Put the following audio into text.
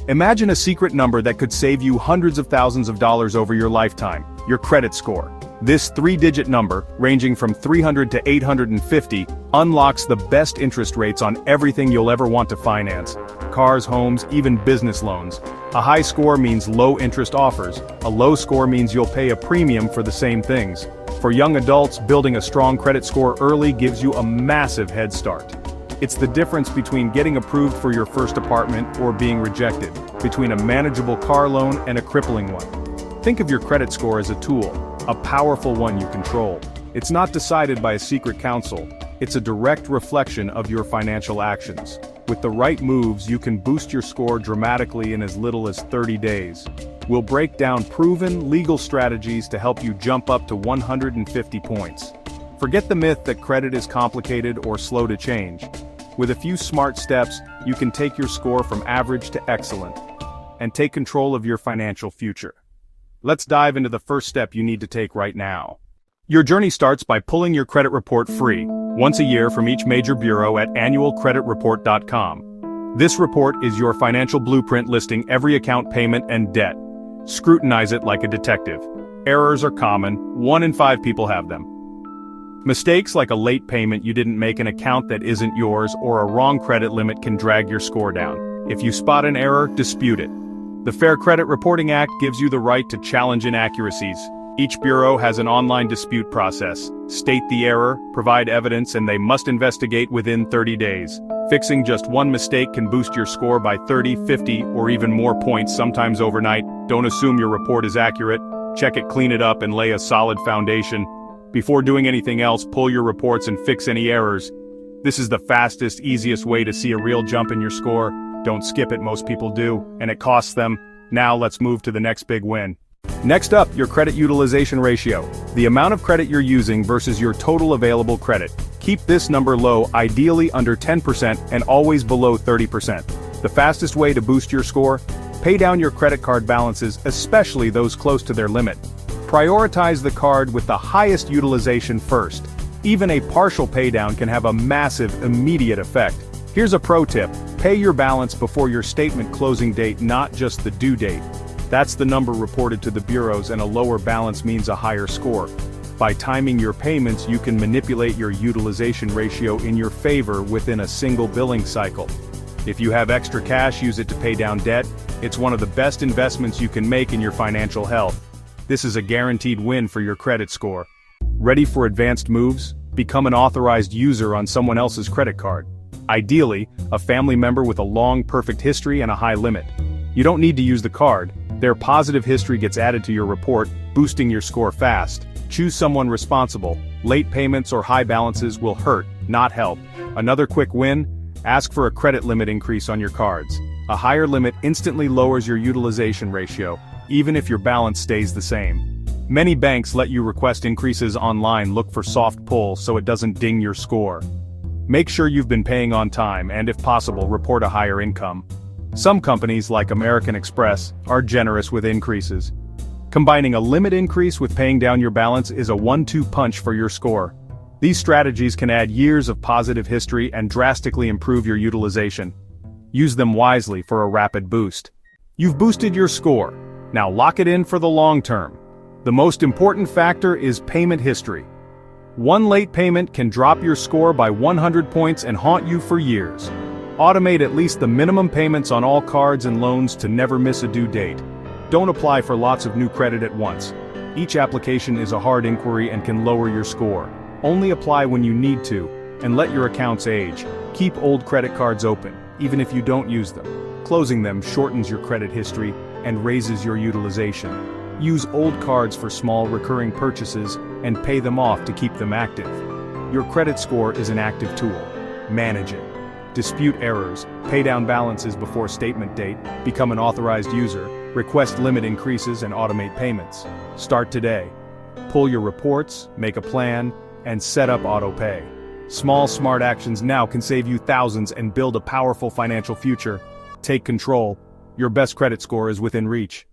Imagine a secret number that could save you hundreds of thousands of dollars over your lifetime: your credit score. This 3-digit number, ranging from 300 to 850, unlocks the best interest rates on everything you'll ever want to finance: cars, homes, even business loans. A high score means low interest offers. A low score means you'll pay a premium for the same things. For young adults, building a strong credit score early gives you a massive head start. It's the difference between getting approved for your first apartment or being rejected, between a manageable car loan and a crippling one. Think of your credit score as a tool, a powerful one you control. It's not decided by a secret council. It's a direct reflection of your financial actions. With the right moves, you can boost your score dramatically in as little as 30 days. We'll break down proven, legal strategies to help you jump up to 150 points. Forget the myth that credit is complicated or slow to change. With a few smart steps, you can take your score from average to excellent, and take control of your financial future. Let's dive into the first step you need to take right now. Your journey starts by pulling your credit report free, once a year from each major bureau at annualcreditreport.com. This report is your financial blueprint listing every account, payment, and debt. Scrutinize it like a detective. Errors are common, 1 in 5 people have them. Mistakes like a late payment, you didn't make an account that isn't yours, or a wrong credit limit can drag your score down. If you spot an error, dispute it. The Fair Credit Reporting Act gives you the right to challenge inaccuracies. Each bureau has an online dispute process. State the error, provide evidence, and they must investigate within 30 days. Fixing just one mistake can boost your score by 30, 50, or even more points, sometimes overnight. Don't assume your report is accurate. Check it, clean it up, and lay a solid foundation. Before doing anything else, pull your reports and fix any errors. This is the fastest, easiest way to see a real jump in your score. Don't skip it, most people do, and it costs them. Now let's move to the next big win. Next up, your credit utilization ratio. The amount of credit you're using versus your total available credit. Keep this number low, ideally under 10% and always below 30%. The fastest way to boost your score? Pay down your credit card balances, especially those close to their limit. Prioritize the card with the highest utilization first. Even a partial paydown can have a massive, immediate effect. Here's a pro tip: pay your balance before your statement closing date, not just the due date. That's the number reported to the bureaus, and a lower balance means a higher score. By timing your payments, you can manipulate your utilization ratio in your favor within a single billing cycle. If you have extra cash, use it to pay down debt. It's one of the best investments you can make in your financial health. This is a guaranteed win for your credit score. Ready for advanced moves? Become an authorized user on someone else's credit card. Ideally, a family member with a long, perfect history and a high limit. You don't need to use the card. Their positive history gets added to your report, boosting your score fast. Choose someone responsible. Late payments or high balances will hurt, not help. Another quick win? Ask for a credit limit increase on your cards. A higher limit instantly lowers your utilization ratio, even if your balance stays the same. Many banks let you request increases online. Look for soft pull so it doesn't ding your score. Make sure you've been paying on time and, if possible, report a higher income. Some companies, like American Express, are generous with increases. Combining a limit increase with paying down your balance is a 1-2 punch for your score. These strategies can add years of positive history and drastically improve your utilization. Use them wisely for a rapid boost. You've boosted your score. Now lock it in for the long term. The most important factor is payment history. One late payment can drop your score by 100 points and haunt you for years. Automate at least the minimum payments on all cards and loans to never miss a due date. Don't apply for lots of new credit at once. Each application is a hard inquiry and can lower your score. Only apply when you need to, and let your accounts age. Keep old credit cards open, even if you don't use them. Closing them shortens your credit history and raises your utilization. Use old cards for small recurring purchases and pay them off to keep them active. Your credit score is an active tool. Manage it. Dispute errors, pay down balances before statement date, become an authorized user, request limit increases, and automate payments. Start today. Pull your reports, make a plan, and set up auto-pay. Small, smart actions now can save you thousands and build a powerful financial future. Take control. Your best credit score is within reach.